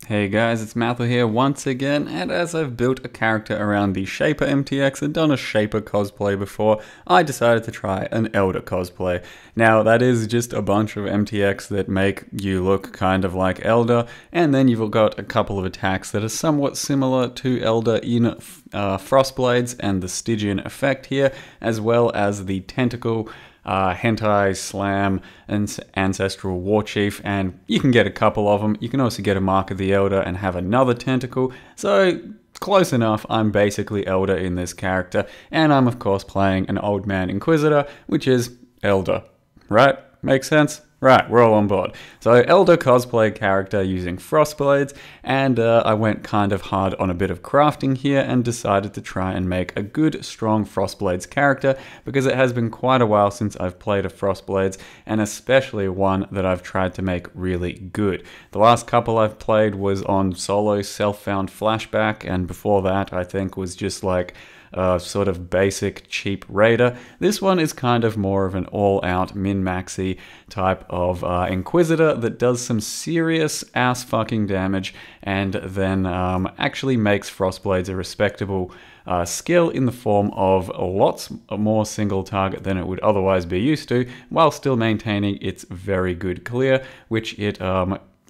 Hey guys, it's Mathel here once again, and as I've built a character around the Shaper MTX and done a Shaper cosplay before, I decided to try an Elder cosplay. Now that is just a bunch of MTX that make you look kind of like Elder, and then you've got a couple of attacks that are somewhat similar to Elder in Frostblades and the Stygian effect here, as well as the Tentacle, Hentai, Slam, and Ancestral Warchief, and you can get a couple of them. You can also get a Mark of the Elder and have another Tentacle, so close enough. I'm basically Elder in this character, and I'm of course playing an Old Man Inquisitor, which is Elder, right? Makes sense? Right, we're all on board. So Elder cosplay character using Frostblades, and I went kind of hard on a bit of crafting here and decided to try and make a good, strong Frostblades character because it has been quite a while since I've played a Frostblades, and especially one that I've tried to make really good. The last couple I've played was on solo self-found flashback, and before that I think was just like sort of basic cheap raider. This one is kind of more of an all-out min-maxy type of Inquisitor that does some serious ass fucking damage and then actually makes Frostblades a respectable skill in the form of lots more single target than it would otherwise be used to, while still maintaining its very good clear, which it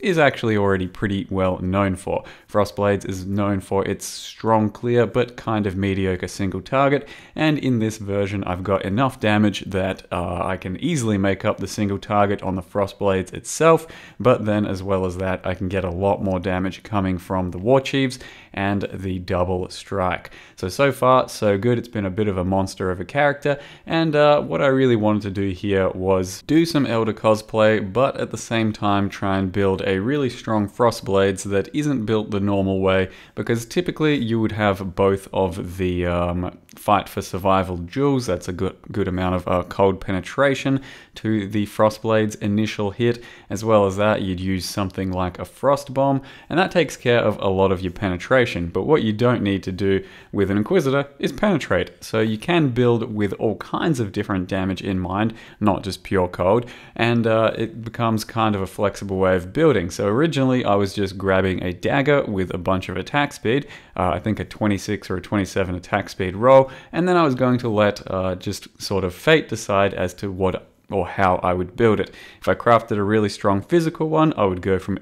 is actually already pretty well known for. Frostblades is known for its strong clear but kind of mediocre single target, and in this version I've got enough damage that I can easily make up the single target on the Frostblades itself, but then as well as that I can get a lot more damage coming from the Warchiefs and the double strike. So far so good. It's been a bit of a monster of a character, and what I really wanted to do here was do some Elder cosplay, but at the same time try and build a really strong Frostblades that isn't built the normal way, because typically you would have both of the fight for survival jewels. That's a good amount of cold penetration to the Frostblades initial hit. As well as that, you'd use something like a Frost Bomb, and that takes care of a lot of your penetration. But what you don't need to do with an Inquisitor is penetrate. So you can build with all kinds of different damage in mind, not just pure cold, and it becomes kind of a flexible way of building. So originally I was just grabbing a dagger with a bunch of attack speed, I think a 26 or a 27 attack speed roll, and then I was going to let just sort of fate decide as to what or how I would build it. If I crafted a really strong physical one, I would go from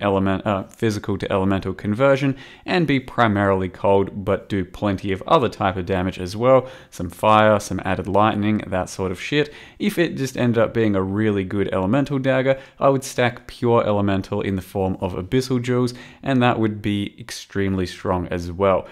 physical to elemental conversion and be primarily cold, but do plenty of other type of damage as well. Some fire, some added lightning, that sort of shit. If it just ended up being a really good elemental dagger, I would stack pure elemental in the form of abyssal jewels, and that would be extremely strong as well.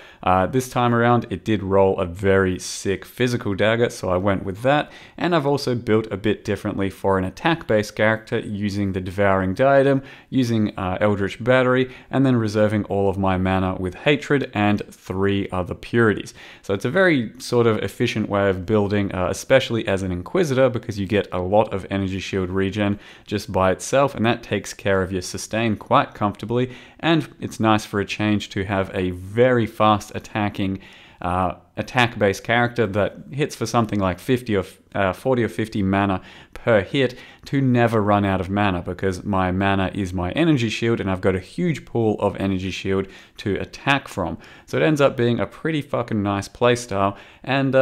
This time around, it did roll a very sick physical dagger, so I went with that, and I've also built a bit differently for an attack-based character using the Devouring Diadem, using Eldritch Battery, and then reserving all of my mana with Hatred and 3 other purities. So it's a very sort of efficient way of building, especially as an Inquisitor, because you get a lot of energy shield regen just by itself, and that takes care of your sustain quite comfortably, and it's nice for a change to have a very fast attacking attack-based character that hits for something like 40 or 50 mana per hit to never run out of mana, because my mana is my energy shield and I've got a huge pool of energy shield to attack from. So it ends up being a pretty fucking nice playstyle, and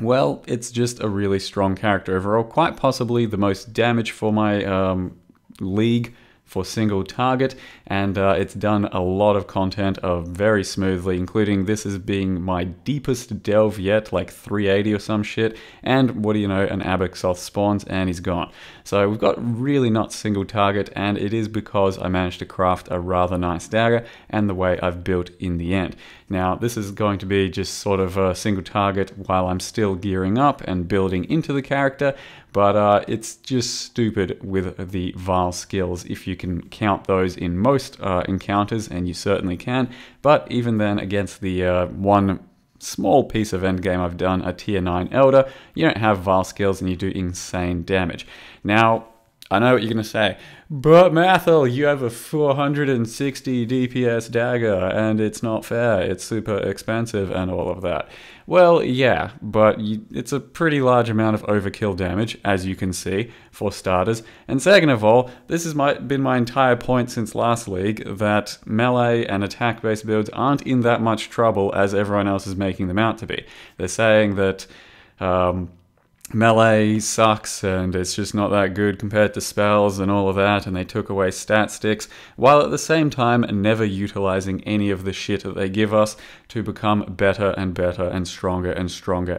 well, it's just a really strong character overall. Quite possibly the most damage for my league for single target, and it's done a lot of content very smoothly, including this as being my deepest delve yet, like 380 or some shit, and what do you know, an Abaxoth spawns and he's gone. So we've got really not single target, and it is because I managed to craft a rather nice dagger and the way I've built in the end. Now this is going to be just sort of a single target while I'm still gearing up and building into the character, but it's just stupid with the Vile skills if you can count those in most encounters, and you certainly can. But even then, against the one small piece of endgame I've done, a tier 9 Elder, you don't have Vile skills and you do insane damage. Now, I know what you're going to say, but Mathel, you have a 460 DPS dagger, and it's not fair, it's super expensive and all of that. Well, yeah, but it's a pretty large amount of overkill damage, as you can see, for starters. And second of all, this has been my entire point since last league, that melee and attack-based builds aren't in that much trouble as everyone else is making them out to be. They're saying that melee sucks and it's just not that good compared to spells and all of that, and they took away stat sticks, while at the same time never utilizing any of the shit that they give us to become better and better and stronger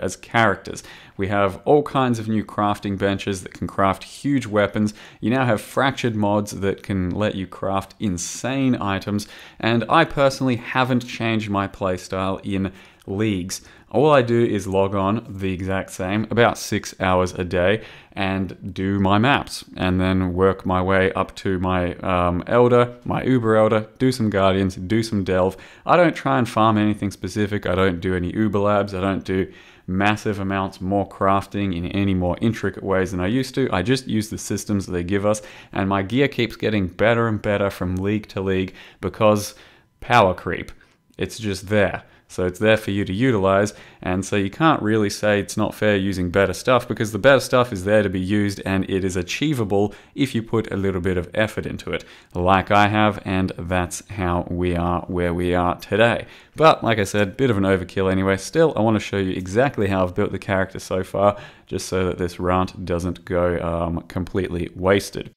as characters. We have all kinds of new crafting benches that can craft huge weapons. You now have fractured mods that can let you craft insane items, and I personally haven't changed my playstyle in leagues. All I do is log on the exact same, about 6 hours a day, and do my maps, and then work my way up to my Elder, my Uber Elder, do some Guardians, do some Delve. I don't try and farm anything specific, I don't do any Uber Labs, I don't do massive amounts more crafting in any more intricate ways than I used to. I just use the systems that they give us, and my gear keeps getting better and better from league to league because power creep. It's just there. So it's there for you to utilize, and so you can't really say it's not fair using better stuff, because the better stuff is there to be used and it is achievable if you put a little bit of effort into it, like I have, and that's how we are where we are today. But like I said, bit of an overkill anyway. Still, I want to show you exactly how I've built the character so far, just so that this rant doesn't go completely wasted.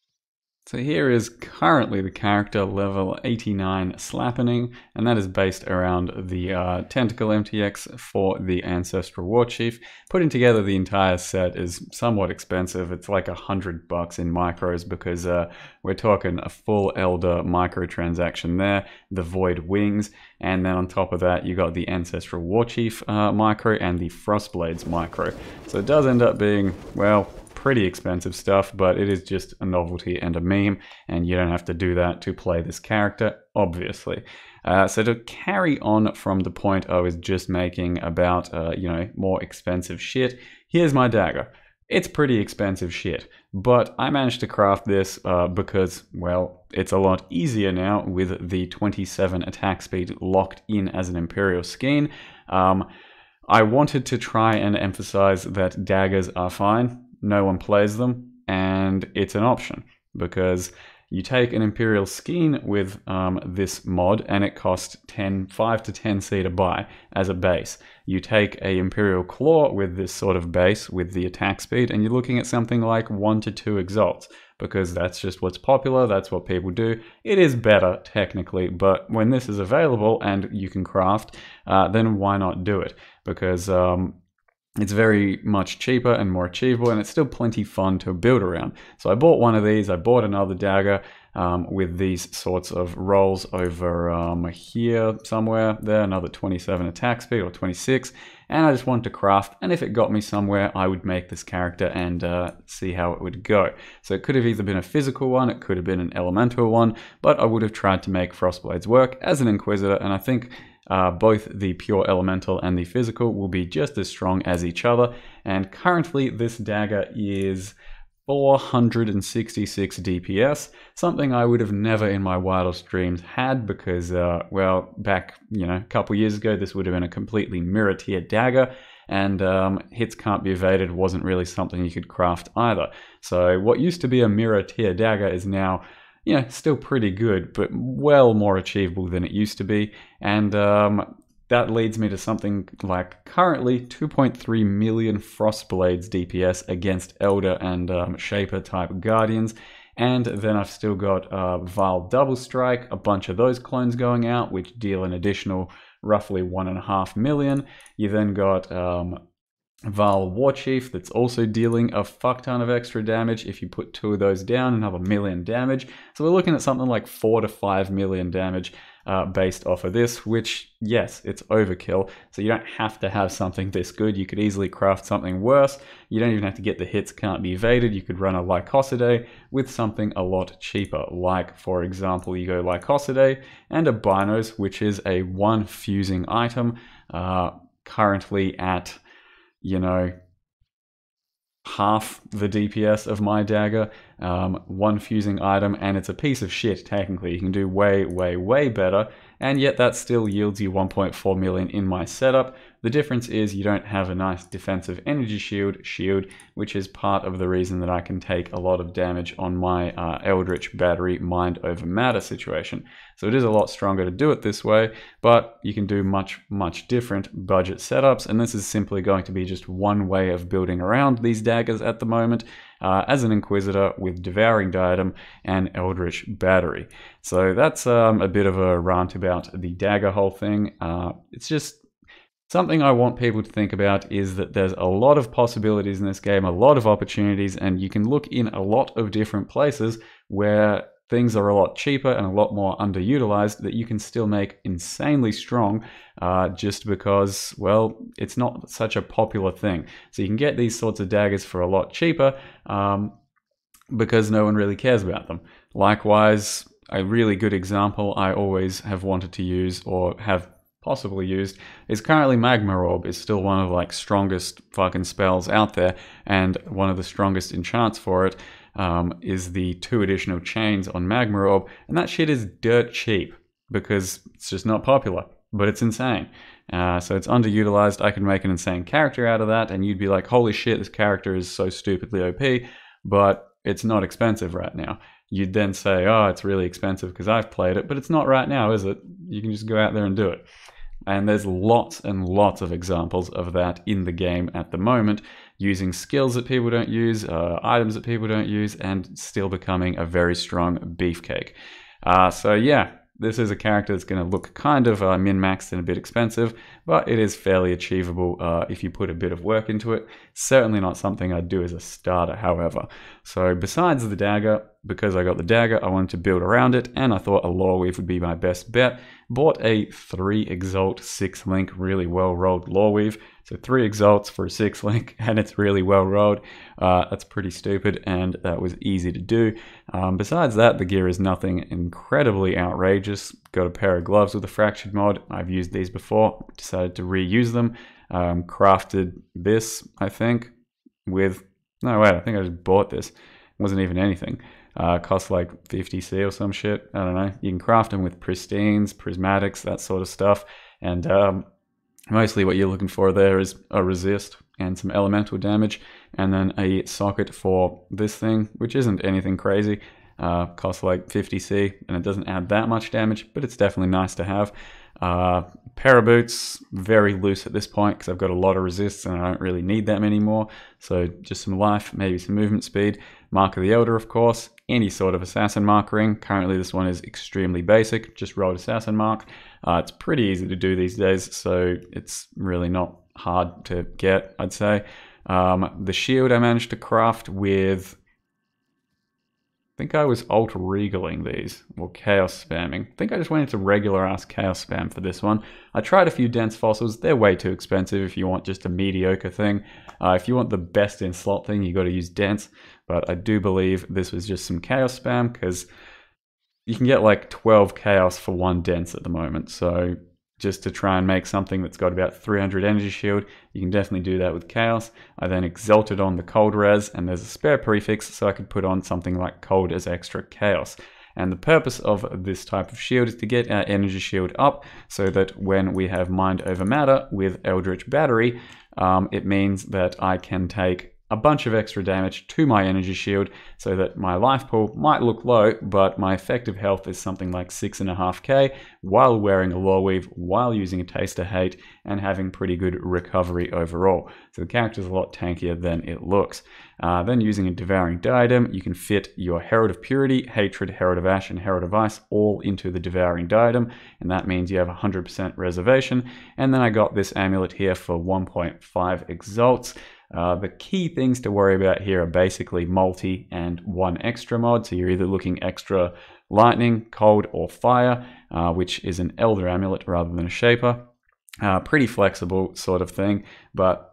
So here is currently the character level 89 Slappening, and that is based around the Tentacle MTX for the Ancestral War Chief. Putting together the entire set is somewhat expensive. It's like $100 in micros, because we're talking a full Elder microtransaction there, the Void Wings, and then on top of that you got the Ancestral War Chief micro and the Frostblades micro. So it does end up being, well, pretty expensive stuff, but it is just a novelty and a meme, and you don't have to do that to play this character, obviously. So to carry on from the point I was just making about, you know, more expensive shit, here's my dagger. It's pretty expensive shit, but I managed to craft this because, well, it's a lot easier now with the 27 attack speed locked in as an Imperial skin. I wanted to try and emphasize that daggers are fine. No one plays them, and it's an option, because you take an Imperial skin with this mod and it costs 5 to 10C to buy as a base. You take a Imperial Claw with this sort of base with the attack speed, and you're looking at something like 1 to 2 exalts, because that's just what's popular, that's what people do. It is better technically, but when this is available and you can craft, then why not do it? Because it's very much cheaper and more achievable, and it's still plenty fun to build around. So I bought one of these, I bought another dagger with these sorts of rolls over here somewhere, there, another 27 attack speed or 26, and I just wanted to craft, and if it got me somewhere, I would make this character and see how it would go. So it could have either been a physical one, it could have been an elemental one, but I would have tried to make Frostblades work as an Inquisitor, and I think both the pure elemental and the physical will be just as strong as each other. And currently this dagger is 466 DPS, something I would have never in my wildest dreams had, because well, back, you know, a couple years ago this would have been a completely mirror tier dagger, and hits can't be evaded wasn't really something you could craft either. So what used to be a mirror tier dagger is now, you know, still pretty good, but well more achievable than it used to be. And that leads me to something like currently 2.3 million Frostblades DPS against Elder and Shaper type Guardians. And then I've still got Vile Double Strike, a bunch of those clones going out, which deal an additional roughly 1.5 million. You then got Vile War Chief that's also dealing a fuck ton of extra damage. If you put 2 of those down, another 1 million damage. So we're looking at something like 4 to 5 million damage based off of this, which, yes, it's overkill. So you don't have to have something this good. You could easily craft something worse. You don't even have to get the hits can't be evaded. You could run a Lycosidae with something a lot cheaper. Like, for example, you go Lycosidae and a Binos, which is a 1 fusing item, currently at, you know, half the DPS of my dagger. one fusing item, and it's a piece of shit technically. You can do way, way, way better, and yet that still yields you 1.4 million in my setup. The difference is you don't have a nice defensive energy shield, which is part of the reason that I can take a lot of damage on my Eldritch Battery Mind over Matter situation. So it is a lot stronger to do it this way, but you can do much, much different budget setups, and this is simply going to be just one way of building around these daggers at the moment, as an Inquisitor with Devouring Diadem and Eldritch Battery. So that's a bit of a rant about the dagger whole thing. It's just something I want people to think about is that there's a lot of possibilities in this game, a lot of opportunities, and you can look in a lot of different places where things are a lot cheaper and a lot more underutilized that you can still make insanely strong just because, well, it's not such a popular thing. So you can get these sorts of daggers for a lot cheaper because no one really cares about them. Likewise, a really good example I always have wanted to use or have possibly used is currently Magma Orb is still one of like strongest fucking spells out there, and one of the strongest enchants for it is the 2 additional chains on Magma Orb, and that shit is dirt cheap because it's just not popular, but it's insane. So it's underutilized. I could make an insane character out of that, and you'd be like, holy shit, this character is so stupidly OP, but it's not expensive right now. You'd then say, oh, it's really expensive because I've played it, but it's not right now, is it? You can just go out there and do it. And there's lots and lots of examples of that in the game at the moment, using skills that people don't use, items that people don't use, and still becoming a very strong beefcake. So yeah, this is a character that's going to look kind of min-maxed and a bit expensive, but it is fairly achievable if you put a bit of work into it. Certainly not something I'd do as a starter, however. So besides the dagger, because I got the dagger, I wanted to build around it, and I thought a lore weave would be my best bet. Bought a 3 Exalt 6 link really well rolled lore weave. So 3 Exalts for a 6 link, and it's really well rolled. That's pretty stupid, and that was easy to do. Besides that, the gear is nothing incredibly outrageous. Got a pair of gloves with a fractured mod. I've used these before, decided to reuse them. Crafted this, I think, with... No, wait, I think I just bought this. It wasn't even anything. Cost like 50C or some shit. I don't know. You can craft them with pristines, prismatics, that sort of stuff. And mostly what you're looking for there is a resist and some elemental damage, and then a socket for this thing, which isn't anything crazy. Costs like 50C, and it doesn't add that much damage, but it's definitely nice to have. Pair of boots, very loose at this point because I've got a lot of resists and I don't really need them anymore. So just some life, maybe some movement speed. Mark of the Elder, of course. Any sort of assassin mark ring. Currently this one is extremely basic, just rolled assassin mark. It's pretty easy to do these days, so it's really not hard to get, I'd say. The shield I managed to craft with... I think I was alt-regaling these, or chaos spamming. I think I just went into regular-ass chaos spam for this one. I tried a few dense fossils. They're way too expensive if you want just a mediocre thing. If you want the best in slot thing, you got to use dense. But I do believe this was just some chaos spam, because you can get like 12 chaos for 1 dense at the moment. So just to try and make something that's got about 300 energy shield, you can definitely do that with chaos. I then exalted on the cold res, and there's a spare prefix, so I could put on something like cold as extra chaos. And the purpose of this type of shield is to get our energy shield up, so that when we have Mind over Matter with Eldritch Battery, it means that I can take a bunch of extra damage to my energy shield, so that my life pool might look low, but my effective health is something like 6.5k while wearing a lore weave, while using a taste of hate, and having pretty good recovery overall. So the character is a lot tankier than it looks. Then using a Devouring Diadem, you can fit your Herald of Purity, Hatred, Herald of Ash, and Herald of Ice all into the Devouring Diadem, and that means you have 100% reservation. And then I got this amulet here for 1.5 exalts. The key things to worry about here are basically multi and 1 extra mod. So you're either looking extra lightning, cold, or fire, which is an elder amulet rather than a shaper. Pretty flexible sort of thing, but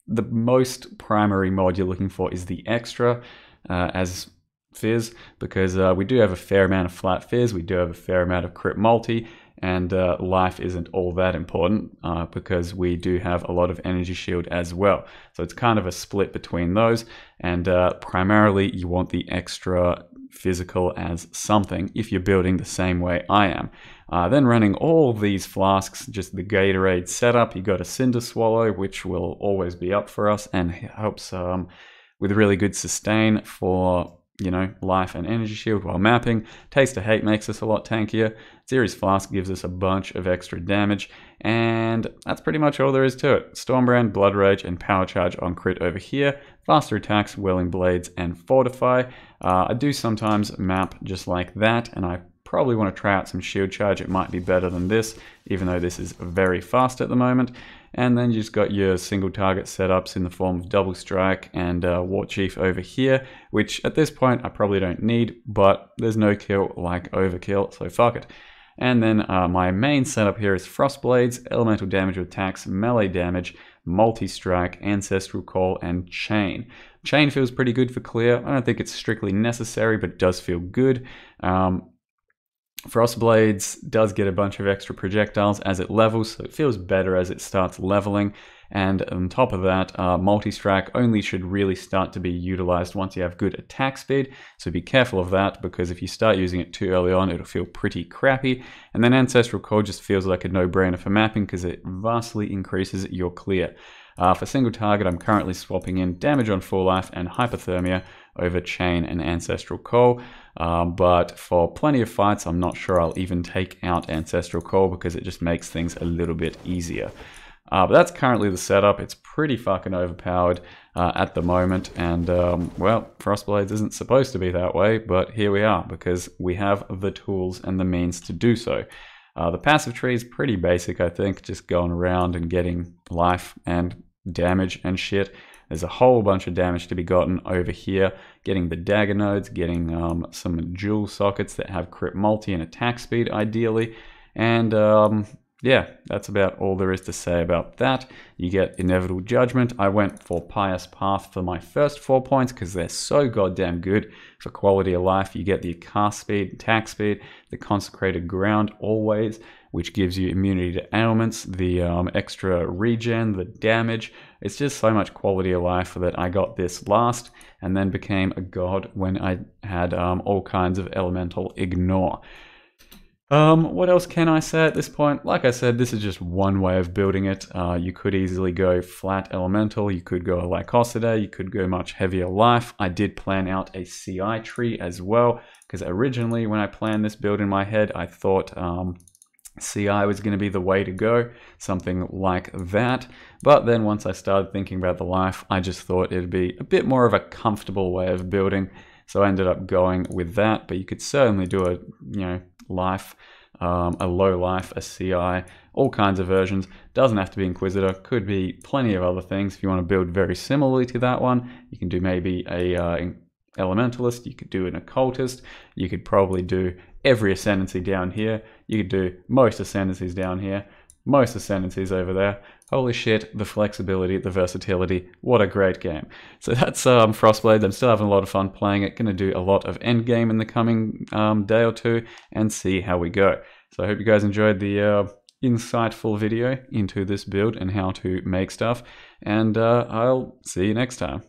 the most primary mod you're looking for is the extra, as fizz, because we do have a fair amount of flat fizz, we do have a fair amount of crit multi, and life isn't all that important because we do have a lot of energy shield as well. So it's kind of a split between those, and primarily you want the extra physical as something if you're building the same way I am. Then running all these flasks, just the Gatorade setup, you got a Cinder Swallow, which will always be up for us and helps with really good sustain for, you know, life and energy shield while mapping. Taste of Hate makes us a lot tankier. Series Flask gives us a bunch of extra damage, and that's pretty much all there is to it. Stormbrand, Blood Rage, and Power Charge on crit over here. Faster attacks, Whirling Blades, and Fortify. I do sometimes map just like that, and I probably want to try out some Shield Charge. It might be better than this, even though this is very fast at the moment. And then you just got your single target setups in the form of Double Strike and War Chief over here, which at this point I probably don't need, but there's no kill like Overkill, so fuck it. And then my main setup here is Frost Blades, Elemental Damage with attacks, Melee Damage, Multi-Strike, Ancestral Call, and Chain. Chain feels pretty good for clear. I don't think it's strictly necessary, but it does feel good. Frost Blades does get a bunch of extra projectiles as it levels, so it feels better as it starts leveling. And on top of that, Multi-Strike only should really start to be utilized once you have good attack speed, so be careful of that, because if you start using it too early on, it'll feel pretty crappy. And then Ancestral Call just feels like a no-brainer for mapping, because it vastly increases your clear. For single target, I'm currently swapping in Damage on Full Life and Hypothermia over Chain and Ancestral Call. But for plenty of fights, I'm not sure I'll even take out Ancestral Call, because it just makes things a little bit easier. But that's currently the setup. It's pretty fucking overpowered at the moment, and well, Frostblades isn't supposed to be that way, but here we are, because we have the tools and the means to do so. The passive tree is pretty basic, I think, just going around and getting life and damage and shit. There's a whole bunch of damage to be gotten over here, getting the dagger nodes, getting some jewel sockets that have crit multi and attack speed ideally, and yeah, that's about all there is to say about that. You get Inevitable Judgment. I went for Pious Path for my first 4 points because they're so goddamn good for quality of life. You get the cast speed, attack speed, the Consecrated Ground always, which gives you immunity to ailments, the extra regen, the damage. It's just so much quality of life that I got this last and then became a god when I had all kinds of elemental ignore. What else can I say at this point? Like I said, this is just one way of building it. You could easily go flat elemental, you could go Lycosidae, you could go much heavier life. I did plan out a CI tree as well, because originally when I planned this build in my head, I thought CI was going to be the way to go, something like that. But then once I started thinking about the life, I just thought it'd be a bit more of a comfortable way of building. So I ended up going with that, but you could certainly do a, life, a low life, a CI, all kinds of versions. Doesn't have to be Inquisitor, could be plenty of other things. If you want to build very similarly to that one, you can do maybe a Elementalist, you could do an Occultist, you could probably do every Ascendancy down here, you could do most Ascendancies down here, most Ascendancies over there. Holy shit, the flexibility, the versatility, what a great game. So that's Frostblade. I'm still having a lot of fun playing it. Going to do a lot of endgame in the coming day or two and see how we go. So I hope you guys enjoyed the insightful video into this build and how to make stuff, and I'll see you next time.